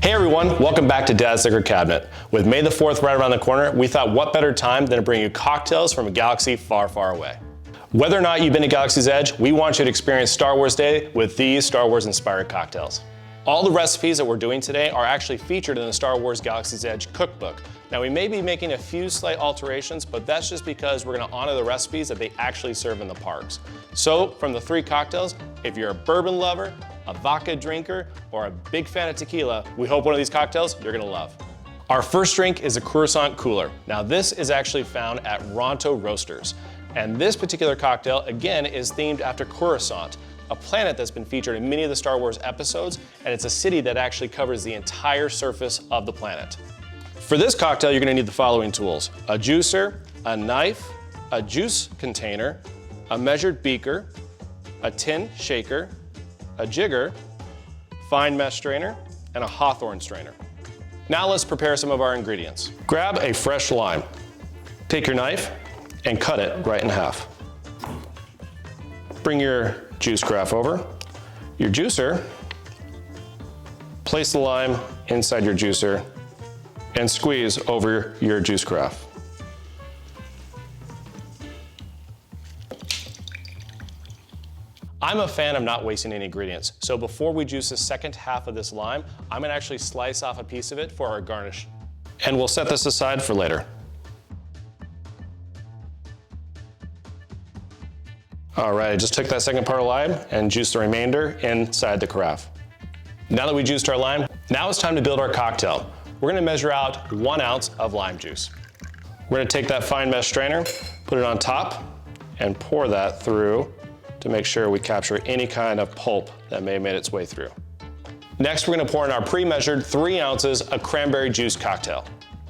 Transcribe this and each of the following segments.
Hey everyone, welcome back to Dad's Liquor Cabinet. With May the 4th right around the corner, we thought what better time than to bring you cocktails from a galaxy far, far away. Whether or not you've been to Galaxy's Edge, we want you to experience Star Wars Day with these Star Wars inspired cocktails. All the recipes that we're doing today are actually featured in the Star Wars Galaxy's Edge cookbook. Now we may be making a few slight alterations, but that's just because we're gonna honor the recipes that they actually serve in the parks. So from the 3 cocktails, if you're a bourbon lover, a vodka drinker, or a big fan of tequila, we hope one of these cocktails you're gonna love. Our first drink is a Coruscant Cooler. Now this is actually found at Ronto Roasters. And this particular cocktail, again, is themed after Coruscant, a planet that's been featured in many of the Star Wars episodes, and it's a city that actually covers the entire surface of the planet. For this cocktail, you're gonna need the following tools: a juicer, a knife, a juice container, a measured beaker, a tin shaker, a jigger, fine mesh strainer, and a hawthorn strainer. Now let's prepare some of our ingredients. Grab a fresh lime. Take your knife and cut it right in half. Bring your juice carafe over. Your juicer, place the lime inside your juicer and squeeze over your juice carafe. I'm a fan of not wasting any ingredients, so before we juice the second half of this lime, I'm gonna actually slice off a piece of it for our garnish. And we'll set this aside for later. All right, I just took that second part of lime and juiced the remainder inside the carafe. Now that we juiced our lime, now it's time to build our cocktail. We're gonna measure out 1 ounce of lime juice. We're gonna take that fine mesh strainer, put it on top, and pour that through to make sure we capture any kind of pulp that may have made its way through. Next, we're gonna pour in our pre-measured 3 ounces of cranberry juice cocktail.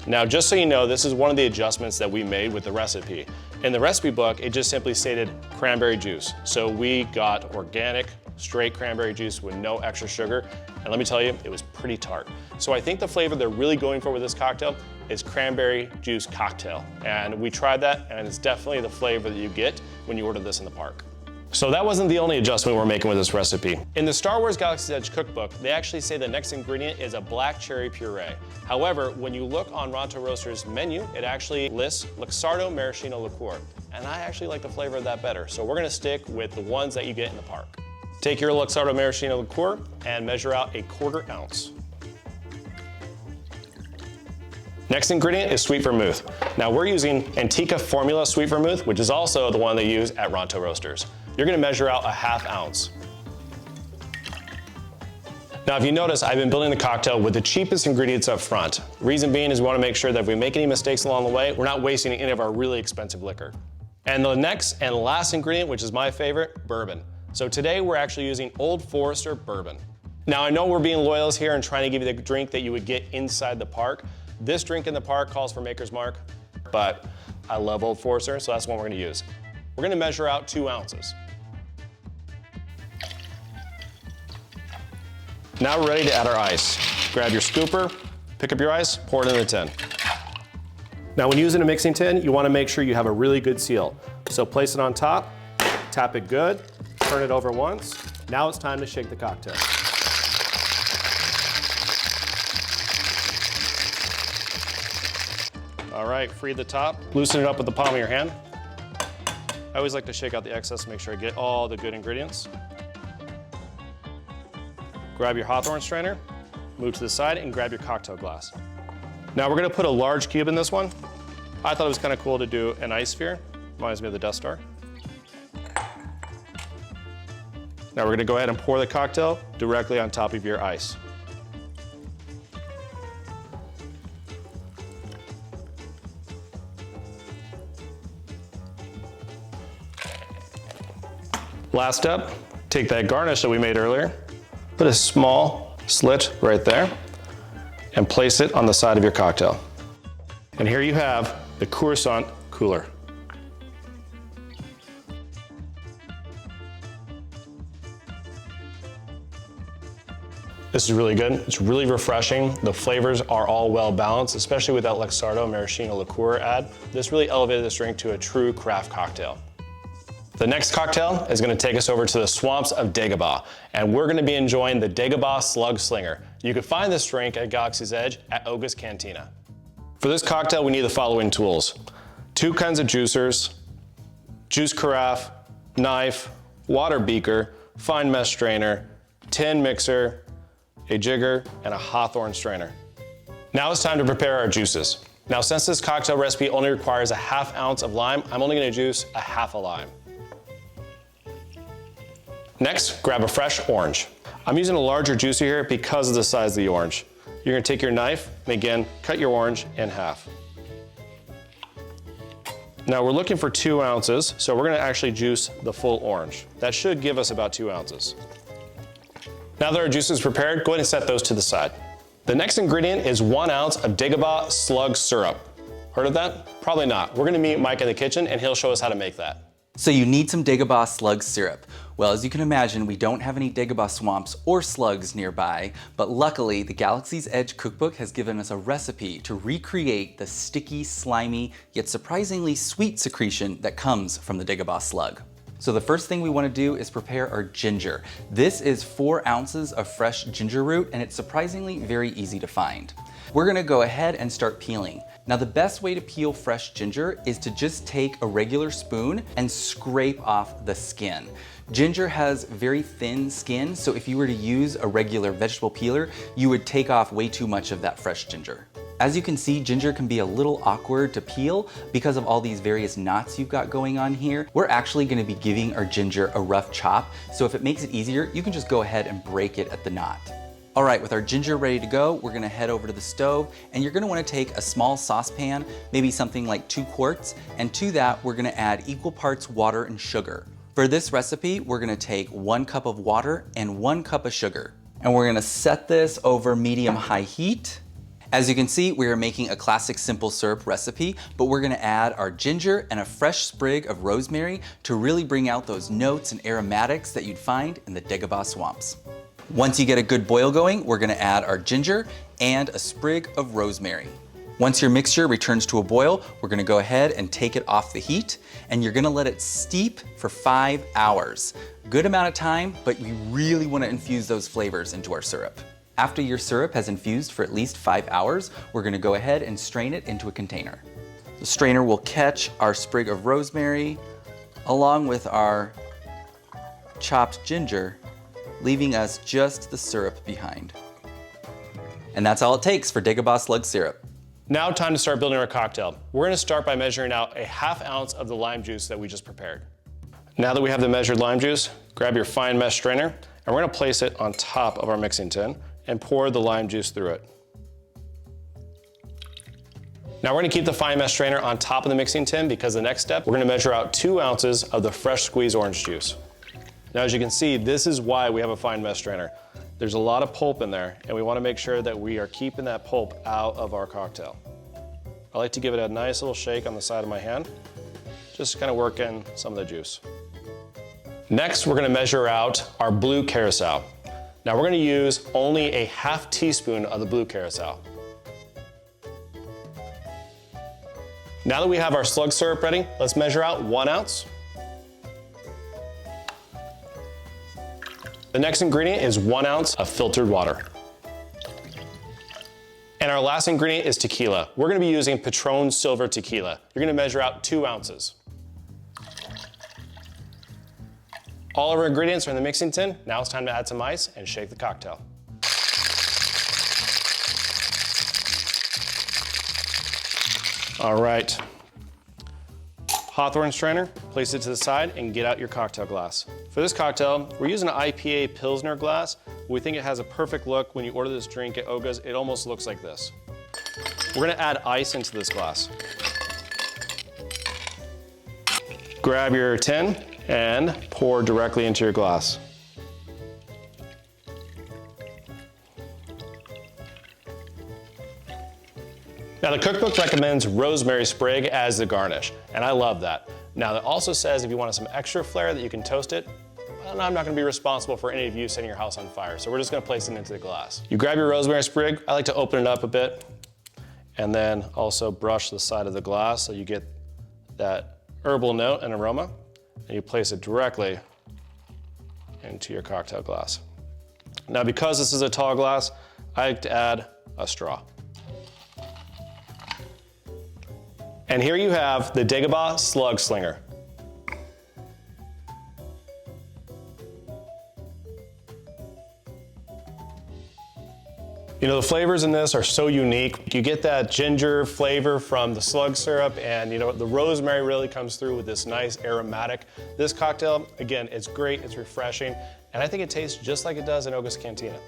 Now, just so you know, this is one of the adjustments that we made with the recipe. In the recipe book, it just simply stated cranberry juice. So we got organic, straight cranberry juice with no extra sugar. And let me tell you, it was pretty tart. So I think the flavor they're really going for with this cocktail is cranberry juice cocktail. And we tried that, and it's definitely the flavor that you get when you order this in the park. So that wasn't the only adjustment we're making with this recipe. In the Star Wars Galaxy's Edge cookbook, they actually say the next ingredient is a black cherry puree. However, when you look on Ronto Roasters' menu, it actually lists Luxardo Maraschino Liqueur. And I actually like the flavor of that better. So we're gonna stick with the ones that you get in the park. Take your Luxardo Maraschino Liqueur and measure out a 1/4 ounce. Next ingredient is sweet vermouth. Now we're using Antica Formula sweet vermouth, which is also the one they use at Ronto Roasters. You're gonna measure out a 1/2 ounce. Now if you notice, I've been building the cocktail with the cheapest ingredients up front. Reason being is we wanna make sure that if we make any mistakes along the way, we're not wasting any of our really expensive liquor. And the next and last ingredient, which is my favorite, bourbon. So today we're actually using Old Forester bourbon. Now I know we're being loyals here and trying to give you the drink that you would get inside the park. This drink in the park calls for Maker's Mark, but I love Old Forester, so that's the one we're gonna use. We're gonna measure out 2 ounces. Now we're ready to add our ice. Grab your scooper, pick up your ice, pour it in the tin. Now when using a mixing tin, you wanna make sure you have a really good seal. So place it on top, tap it good, turn it over once. Now it's time to shake the cocktail. All right, free the top, loosen it up with the palm of your hand. I always like to shake out the excess to make sure I get all the good ingredients. Grab your hawthorn strainer, move to the side, and grab your cocktail glass. Now we're gonna put a large cube in this one. I thought it was kind of cool to do an ice sphere. Reminds me of the Death Star. Now we're gonna go ahead and pour the cocktail directly on top of your ice. Last step, take that garnish that we made earlier, put a small slit right there, and place it on the side of your cocktail. And here you have the Coruscant Cooler. This is really good. It's really refreshing. The flavors are all well balanced, especially with that Luxardo Maraschino Liqueur add. This really elevated this drink to a true craft cocktail. The next cocktail is gonna take us over to the swamps of Dagobah, and we're gonna be enjoying the Dagobah Slug Slinger. You can find this drink at Galaxy's Edge at Oga's Cantina. For this cocktail, we need the following tools: 2 kinds of juicers, juice carafe, knife, water beaker, fine mesh strainer, tin mixer, a jigger, and a hawthorn strainer. Now it's time to prepare our juices. Now, since this cocktail recipe only requires a 1/2 ounce of lime, I'm only gonna juice a 1/2 lime. Next, grab a fresh orange. I'm using a larger juicer here because of the size of the orange. You're gonna take your knife and again, cut your orange in half. Now we're looking for 2 ounces, so we're gonna actually juice the full orange. That should give us about 2 ounces. Now that our juice is prepared, go ahead and set those to the side. The next ingredient is 1 ounce of Dagobah Slug Syrup. Heard of that? Probably not. We're gonna meet Mike in the kitchen and he'll show us how to make that. So you need some Dagobah Slug Syrup. Well, as you can imagine, we don't have any Dagobah swamps or slugs nearby, but luckily the Galaxy's Edge cookbook has given us a recipe to recreate the sticky, slimy, yet surprisingly sweet secretion that comes from the Dagobah slug. So the first thing we want to do is prepare our ginger. This is 4 ounces of fresh ginger root, and it's surprisingly very easy to find. We're gonna go ahead and start peeling. Now the best way to peel fresh ginger is to just take a regular spoon and scrape off the skin. Ginger has very thin skin, so if you were to use a regular vegetable peeler, you would take off way too much of that fresh ginger. As you can see, ginger can be a little awkward to peel because of all these various knots you've got going on here. We're actually gonna be giving our ginger a rough chop, so if it makes it easier, you can just go ahead and break it at the knot. All right, with our ginger ready to go, we're gonna head over to the stove, and you're gonna wanna take a small saucepan, maybe something like 2 quarts, and to that, we're gonna add equal parts water and sugar. For this recipe, we're gonna take 1 cup of water and 1 cup of sugar. And we're gonna set this over medium-high heat. As you can see, we are making a classic simple syrup recipe, but we're gonna add our ginger and a fresh sprig of rosemary to really bring out those notes and aromatics that you'd find in the Dagobah swamps. Once you get a good boil going, we're gonna add our ginger and a sprig of rosemary. Once your mixture returns to a boil, we're gonna go ahead and take it off the heat, and you're gonna let it steep for 5 hours. Good amount of time, but we really wanna infuse those flavors into our syrup. After your syrup has infused for at least 5 hours, we're gonna go ahead and strain it into a container. The strainer will catch our sprig of rosemary along with our chopped ginger, leaving us just the syrup behind. And that's all it takes for Dagobah Slug Syrup. Now time to start building our cocktail. We're gonna start by measuring out a 1/2 ounce of the lime juice that we just prepared. Now that we have the measured lime juice, grab your fine mesh strainer, and we're gonna place it on top of our mixing tin and pour the lime juice through it. Now we're gonna keep the fine mesh strainer on top of the mixing tin because the next step, we're gonna measure out 2 ounces of the fresh squeezed orange juice. Now, as you can see, this is why we have a fine mesh strainer. There's a lot of pulp in there, and we wanna make sure that we are keeping that pulp out of our cocktail. I like to give it a nice little shake on the side of my hand, just kind of work in some of the juice. Next, we're gonna measure out our blue curacao. Now we're gonna use only a 1/2 teaspoon of the blue curacao. Now that we have our slug syrup ready, let's measure out 1 ounce. The next ingredient is 1 ounce of filtered water. And our last ingredient is tequila. We're gonna be using Patron Silver Tequila. You're gonna measure out 2 ounces. All of our ingredients are in the mixing tin. Now it's time to add some ice and shake the cocktail. All right. Hawthorn strainer, place it to the side and get out your cocktail glass. For this cocktail, we're using an IPA Pilsner glass. We think it has a perfect look. When you order this drink at Oga's, it almost looks like this. We're gonna add ice into this glass. Grab your tin and pour directly into your glass. Now the cookbook recommends rosemary sprig as the garnish, and I love that. Now it also says if you want some extra flair that you can toast it, well, I'm not gonna be responsible for any of you setting your house on fire, so we're just gonna place it into the glass. You grab your rosemary sprig, I like to open it up a bit, and then also brush the side of the glass so you get that herbal note and aroma, and you place it directly into your cocktail glass. Now because this is a tall glass, I like to add a straw. And here you have the Dagobah Slug Slinger. You know, the flavors in this are so unique. You get that ginger flavor from the slug syrup, and you know, the rosemary really comes through with this nice aromatic. This cocktail, again, it's great, it's refreshing, and I think it tastes just like it does in Oga's Cantina.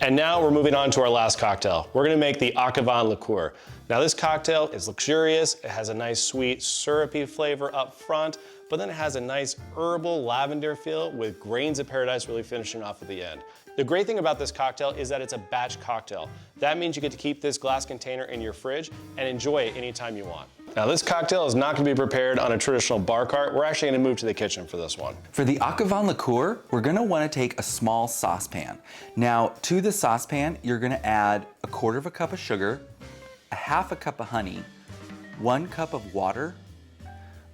And now we're moving on to our last cocktail. We're gonna make the Akivan Liqueur. Now this cocktail is luxurious, it has a nice sweet syrupy flavor up front, but then it has a nice herbal lavender feel with grains of paradise really finishing off at the end. The great thing about this cocktail is that it's a batch cocktail. That means you get to keep this glass container in your fridge and enjoy it anytime you want. Now this cocktail is not gonna be prepared on a traditional bar cart. We're actually gonna move to the kitchen for this one. For the Akivan Liqueur, we're gonna wanna take a small saucepan. Now, to the saucepan, you're gonna add 1/4 cup of sugar, 1/2 cup of honey, 1 cup of water,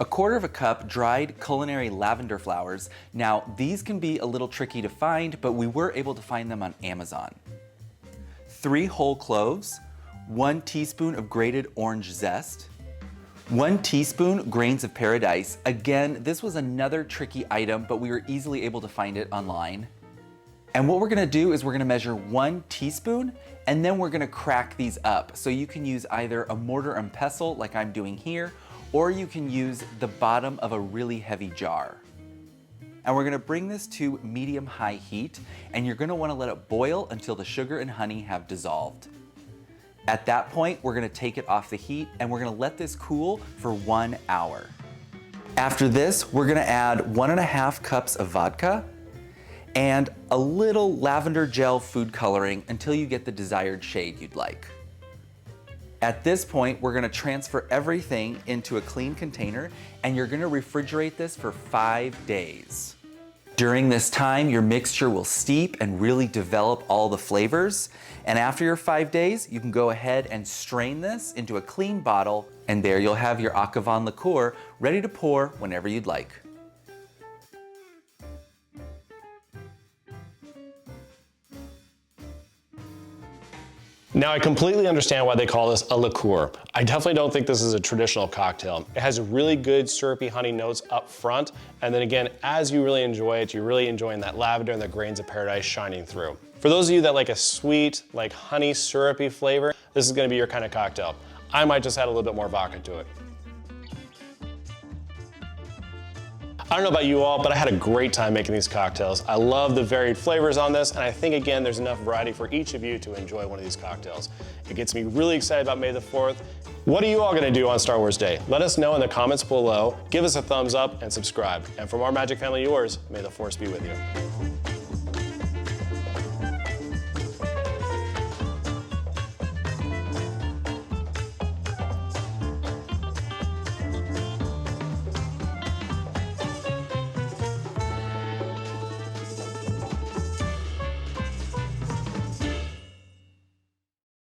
1/4 cup dried culinary lavender flowers. Now, these can be a little tricky to find, but we were able to find them on Amazon. 3 whole cloves, 1 teaspoon of grated orange zest, 1 teaspoon grains of paradise. Again, this was another tricky item, but we were easily able to find it online. And what we're gonna do is we're gonna measure 1 teaspoon, and then we're gonna crack these up. So you can use either a mortar and pestle like I'm doing here, or you can use the bottom of a really heavy jar. And we're gonna bring this to medium-high heat, and you're gonna wanna let it boil until the sugar and honey have dissolved. At that point, we're gonna take it off the heat, and we're gonna let this cool for 1 hour. After this, we're gonna add 1.5 cups of vodka and a little lavender gel food coloring until you get the desired shade you'd like. At this point, we're gonna transfer everything into a clean container, and you're gonna refrigerate this for 5 days. During this time, your mixture will steep and really develop all the flavors. And after your 5 days, you can go ahead and strain this into a clean bottle, and there you'll have your Akivan Liqueur ready to pour whenever you'd like. Now I completely understand why they call this a liqueur. I definitely don't think this is a traditional cocktail. It has really good syrupy honey notes up front, and then again, as you really enjoy it, you're really enjoying that lavender and the grains of paradise shining through. For those of you that like a sweet, like honey syrupy flavor, this is gonna be your kind of cocktail. I might just add a little bit more vodka to it. I don't know about you all, but I had a great time making these cocktails. I love the varied flavors on this, and I think, again, there's enough variety for each of you to enjoy one of these cocktails. It gets me really excited about May the 4th. What are you all gonna do on Star Wars Day? Let us know in the comments below, give us a thumbs up, and subscribe. And from our Magic family, yours, may the Force be with you.